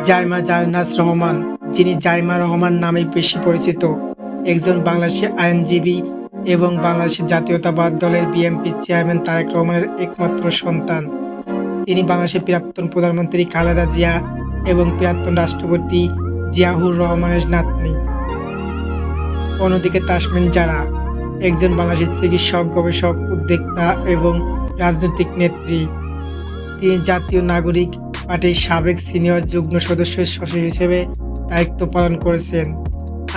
জাইমা জারনাস রহমান, যিনি জাইমা রহমান নামে বেশি পরিচিত, একজন বাংলাদেশি আইনজীবী এবং বাংলাদেশ জাতীয়তাবাদী দলের বিএনপির চেয়ারম্যান তারেক রহমানের একমাত্র সন্তান। তিনি বাংলাদেশের প্রাক্তন প্রধানমন্ত্রী খালেদা জিয়া এবং প্রাক্তন রাষ্ট্রপতি জিয়াউর রহমানের নাতনি। অন্যদিকে তাসমিন জারা, একজন বাংলাদেশি চিকিৎসক, গবেষক, উদ্যোক্তা এবং রাজনৈতিক নেত্রী। তিনি জাতীয় নাগরিক পার্টির সাবেক সিনিয়র যুগ্ম সদস্য সচিব হিসেবে দায়িত্ব পালন করেছেন।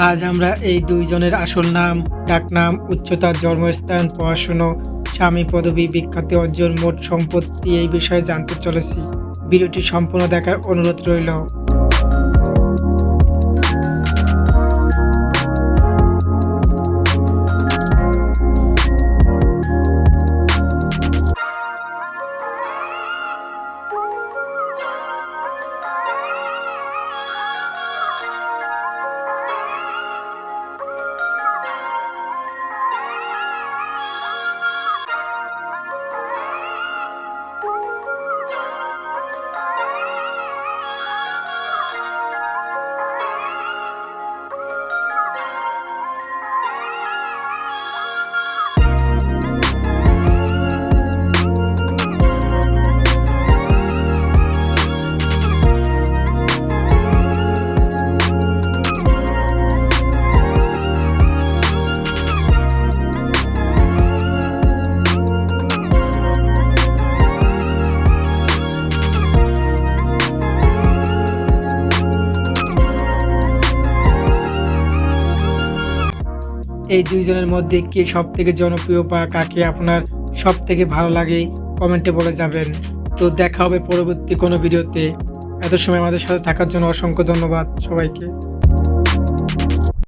আজ আমরা এই দুইজনের আসল নাম, ডাকনাম, উচ্চতা, জন্মস্থান, পড়াশুনো, স্বামী, পদবি, বিখ্যাত অর্জন, মোট সম্পত্তি এই বিষয়ে জানতে চলেছি। ভিডিওটি সম্পূর্ণ দেখার অনুরোধ রইল। এই দুইজনের মধ্যে কে সবথেকে জনপ্রিয় বা কাকে আপনার সবথেকে ভালো লাগে কমেন্টে বলে যাবেন। তো দেখা হবে পরবর্তী কোনো ভিডিওতে। এত সময় আমাদের সাথে থাকার জন্য অসংখ্য ধন্যবাদ সবাইকে।